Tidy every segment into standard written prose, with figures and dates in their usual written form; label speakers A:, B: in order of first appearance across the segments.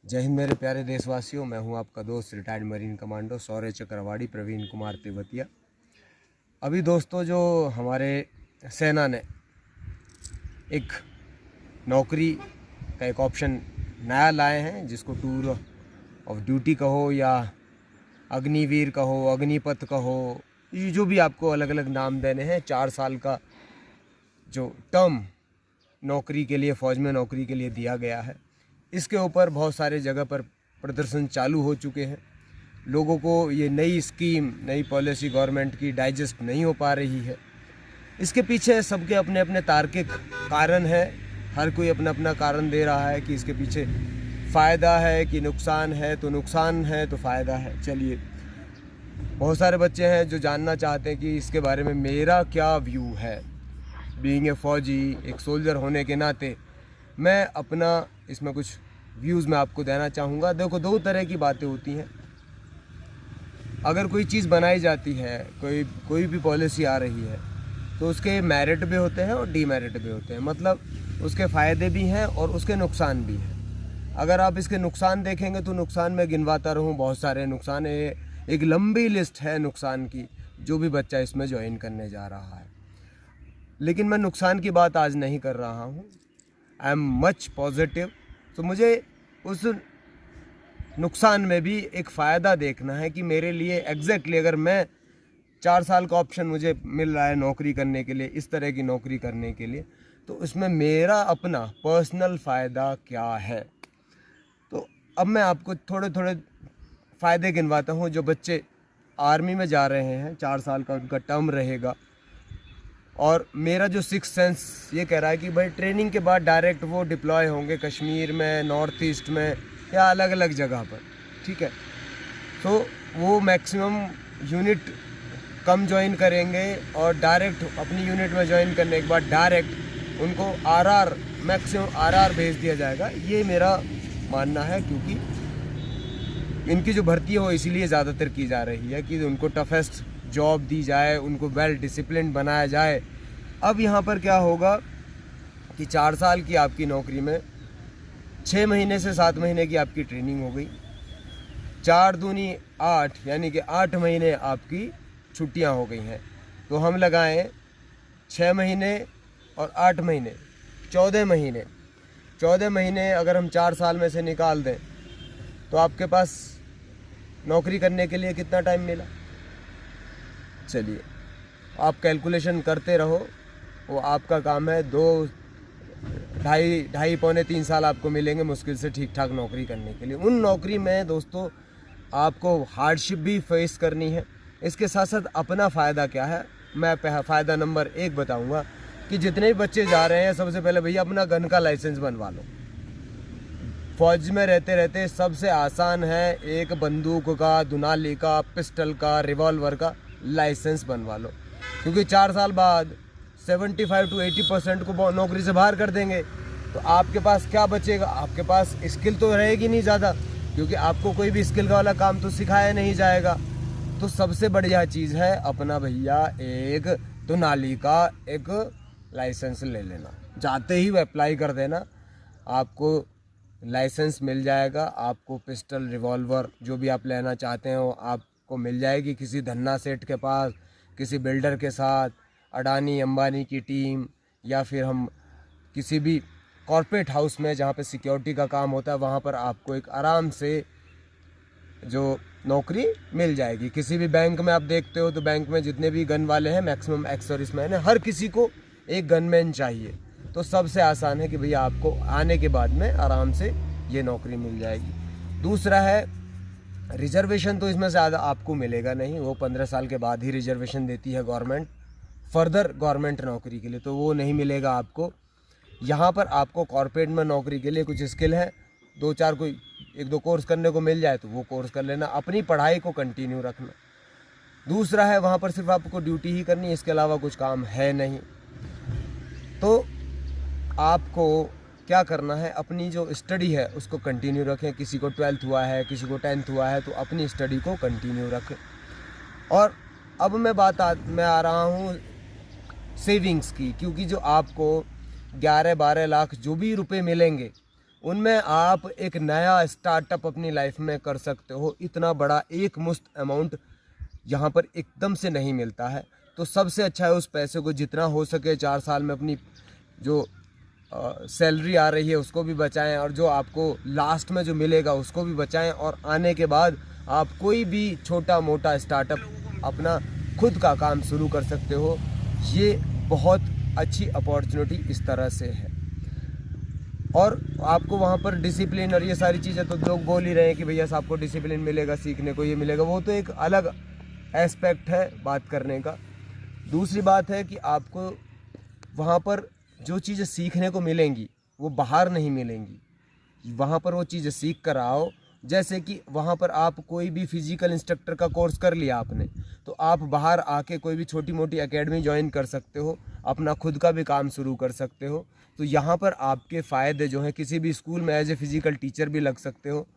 A: जय हिंद मेरे प्यारे देशवासियों। मैं हूं आपका दोस्त रिटायर्ड मरीन कमांडो शौर्य चक्रवाड़ी प्रवीण कुमार तिवतिया। अभी दोस्तों जो हमारे सेना ने एक नौकरी का एक ऑप्शन नया लाए हैं, जिसको टूर ऑफ ड्यूटी कहो या अग्निवीर कहो, अग्निपथ कहो, ये जो भी आपको अलग अलग नाम देने हैं। 4 साल का जो टर्म नौकरी के लिए, फ़ौज में नौकरी के लिए दिया गया है, इसके ऊपर बहुत सारे जगह पर प्रदर्शन चालू हो चुके हैं। लोगों को ये नई स्कीम, नई पॉलिसी गवर्नमेंट की डाइजेस्ट नहीं हो पा रही है। इसके पीछे सबके अपने अपने तार्किक कारण हैं। हर कोई अपना अपना कारण दे रहा है कि इसके पीछे फ़ायदा है कि नुकसान है, तो नुकसान है तो फ़ायदा है। चलिए, बहुत सारे बच्चे हैं जो जानना चाहते हैं कि इसके बारे में मेरा क्या व्यू है। बीइंग ए फ़ौजी, एक सोल्जर होने के नाते मैं अपना इसमें कुछ व्यूज़ मैं आपको देना चाहूँगा। देखो, 2 तरह की बातें होती हैं। अगर कोई चीज़ बनाई जाती है, कोई भी पॉलिसी आ रही है, तो उसके मेरिट भी होते हैं और डीमेरिट भी होते हैं। मतलब उसके फ़ायदे भी हैं और उसके नुकसान भी हैं। अगर आप इसके नुकसान देखेंगे तो नुकसान मैं गिनवाता रहूँ, बहुत सारे नुकसान है, एक लंबी लिस्ट है नुकसान की, जो भी बच्चा इसमें ज्वाइन करने जा रहा है। लेकिन मैं नुकसान की बात आज नहीं कर रहा हूँ। I am much positive. तो मुझे उस नुकसान में भी एक फ़ायदा देखना है कि मेरे लिए एग्जैक्टली अगर मैं 4 साल का ऑप्शन मुझे मिल रहा है नौकरी करने के लिए, इस तरह की नौकरी करने के लिए, तो उसमें मेरा अपना पर्सनल फ़ायदा क्या है। तो अब मैं आपको थोड़े थोड़े फ़ायदे गिनवाता हूँ। जो बच्चे आर्मी में जा रहे हैं, 4 साल का उनका टर्म रहेगा, और मेरा जो सिक्स सेंस ये कह रहा है कि भाई ट्रेनिंग के बाद डायरेक्ट वो डिप्लॉय होंगे कश्मीर में, नॉर्थ ईस्ट में या अलग अलग जगह पर, ठीक है। तो वो मैक्सिमम यूनिट कम ज्वाइन करेंगे और डायरेक्ट अपनी यूनिट में ज्वाइन करने के बाद डायरेक्ट उनको आरआर, मैक्सिमम आरआर भेज दिया जाएगा। ये मेरा मानना है, क्योंकि इनकी जो भर्ती हो इसीलिए ज़्यादातर की जा रही है कि उनको टफेस्ट जॉब दी जाए, उनको वेल डिसिप्लिन बनाया जाए। अब यहाँ पर क्या होगा कि 4 साल की आपकी नौकरी में 6 महीने से 7 महीने की आपकी ट्रेनिंग हो गई, 4 दूनी 8, यानी कि 8 महीने आपकी छुट्टियाँ हो गई हैं। तो हम लगाएं 6 महीने और 8 महीने, 14 महीने। 14 महीने अगर हम 4 साल में से निकाल दें तो आपके पास नौकरी करने के लिए कितना टाइम मिला। चलिए, आप कैलकुलेशन करते रहो, वो आपका काम है। 2 ढाई पौने 3 साल आपको मिलेंगे मुश्किल से ठीक ठाक नौकरी करने के लिए। उन नौकरी में दोस्तों आपको हार्डशिप भी फेस करनी है। इसके साथ साथ अपना फ़ायदा क्या है, मैं फ़ायदा नंबर 1 बताऊंगा कि जितने भी बच्चे जा रहे हैं, सबसे पहले भैया अपना गन का लाइसेंस बनवा लो। फ़ौज में रहते रहते सबसे आसान है एक बंदूक का, दुनाली का, पिस्टल का, रिवॉल्वर का लाइसेंस बनवा लो। क्योंकि 4 साल बाद 75 to 80% को नौकरी से बाहर कर देंगे। तो आपके पास क्या बचेगा? आपके पास स्किल तो रहेगी नहीं ज़्यादा, क्योंकि आपको कोई भी स्किल का वाला काम तो सिखाया नहीं जाएगा। तो सबसे बढ़िया चीज़ है अपना भैया एक दुनाली का एक लाइसेंस ले लेना। जाते ही वो अप्लाई कर देना, आपको लाइसेंस मिल जाएगा। आपको पिस्टल, रिवॉल्वर जो भी आप लेना चाहते हो आपको मिल जाएगी किसी धन्ना सेठ के पास, किसी बिल्डर के साथ, अडानी अंबानी की टीम, या फिर हम किसी भी कॉर्पोरेट हाउस में जहाँ पे सिक्योरिटी का काम होता है, वहाँ पर आपको एक आराम से जो नौकरी मिल जाएगी। किसी भी बैंक में आप देखते हो तो बैंक में जितने भी गन वाले हैं, मैक्सिमम एक्स सर्विसमैन है, हर किसी को एक गनमैन चाहिए। तो सबसे आसान है कि भैया आपको आने के बाद में आराम से ये नौकरी मिल जाएगी। दूसरा है रिजर्वेशन। तो इसमें ज़्यादा आपको मिलेगा नहीं, वो 15 साल के बाद ही रिजर्वेशन देती है गवर्नमेंट फर्दर गवर्नमेंट नौकरी के लिए, तो वो नहीं मिलेगा आपको। यहाँ पर आपको कॉर्पोरेट में नौकरी के लिए कुछ स्किल है, 2-4 कोई 1-2 कोर्स करने को मिल जाए तो वो कोर्स कर लेना, अपनी पढ़ाई को कंटिन्यू रखना। दूसरा है वहाँ पर सिर्फ आपको ड्यूटी ही करनी है, इसके अलावा कुछ काम है नहीं। तो आपको क्या करना है, अपनी जो स्टडी है उसको कंटिन्यू रखें। किसी को 12th हुआ है, किसी को 10th हुआ है, तो अपनी स्टडी को कंटिन्यू रखें। और अब मैं आ रहा हूँ सेविंग्स की, क्योंकि जो आपको 11-12 लाख जो भी रुपए मिलेंगे उनमें आप एक नया स्टार्टअप अपनी लाइफ में कर सकते हो। इतना बड़ा एक मुश्त अमाउंट यहाँ पर एकदम से नहीं मिलता है। तो सबसे अच्छा है उस पैसे को जितना हो सके 4 साल में अपनी जो सैलरी आ रही है उसको भी बचाएं, और जो आपको लास्ट में जो मिलेगा उसको भी बचाएं, और आने के बाद आप कोई भी छोटा मोटा स्टार्टअप अपना खुद का काम शुरू कर सकते हो। ये बहुत अच्छी अपॉर्चुनिटी इस तरह से है। और आपको वहाँ पर डिसिप्लिन और ये सारी चीज़ें तो लोग बोल ही रहे हैं कि भैया आपको डिसिप्लिन मिलेगा, सीखने को ये मिलेगा, वो तो एक अलग एस्पेक्ट है बात करने का। दूसरी बात है कि आपको वहाँ पर जो चीज़ें सीखने को मिलेंगी वो बाहर नहीं मिलेंगी। वहाँ पर वो चीज़ें सीख कर आओ। जैसे कि वहाँ पर आप कोई भी फिजिकल इंस्ट्रक्टर का कोर्स कर लिया आपने, तो आप बाहर आके कोई भी छोटी मोटी एकेडमी ज्वाइन कर सकते हो, अपना खुद का भी काम शुरू कर सकते हो। तो यहाँ पर आपके फ़ायदे जो हैं, किसी भी स्कूल में एज ए फिज़िकल टीचर भी लग सकते हो।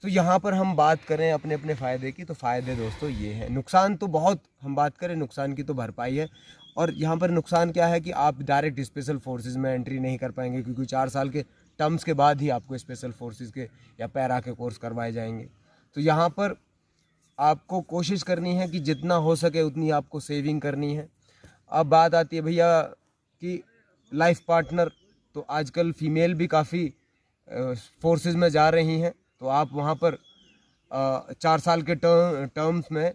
A: तो यहाँ पर हम बात करें अपने अपने फ़ायदे की, तो फ़ायदे दोस्तों ये हैं। नुकसान तो बहुत, हम बात करें नुकसान की तो भरपाई है। और यहाँ पर नुकसान क्या है कि आप डायरेक्ट स्पेशल फोर्सेस में एंट्री नहीं कर पाएंगे, क्योंकि 4 साल के टर्म्स के बाद ही आपको स्पेशल फोर्सेस के या पैरा के कोर्स करवाए जाएंगे। तो यहाँ पर आपको कोशिश करनी है कि जितना हो सके उतनी आपको सेविंग करनी है। अब बात आती है भैया कि लाइफ पार्टनर, तो आजकल फीमेल भी काफ़ी फोर्सेस में जा रही हैं, तो आप वहाँ पर 4 साल के टर्म्स में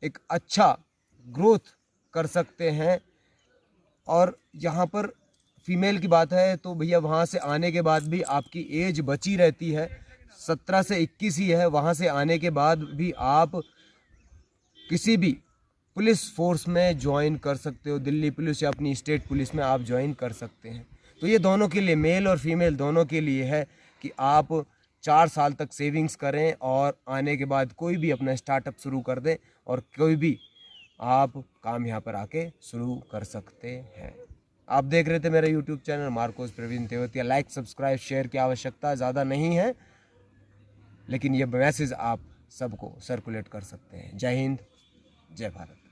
A: एक अच्छा ग्रोथ कर सकते हैं। और यहाँ पर फीमेल की बात है तो भैया वहाँ से आने के बाद भी आपकी एज बची रहती है, 17 से 21 ही है। वहाँ से आने के बाद भी आप किसी भी पुलिस फोर्स में ज्वाइन कर सकते हो, दिल्ली पुलिस या अपनी स्टेट पुलिस में आप ज्वाइन कर सकते हैं। तो ये दोनों के लिए, मेल और फीमेल दोनों के लिए है कि आप 4 साल तक सेविंग्स करें और आने के बाद कोई भी अपना स्टार्टअप शुरू कर दें, और कोई भी आप काम यहाँ पर आके शुरू कर सकते हैं। आप देख रहे थे मेरा YouTube channel Marcos Praveen Tewatia. Like subscribe share की आवश्यकता ज़्यादा नहीं है, लेकिन ये मैसेज आप सबको सर्कुलेट कर सकते हैं। जय हिंद, जय भारत।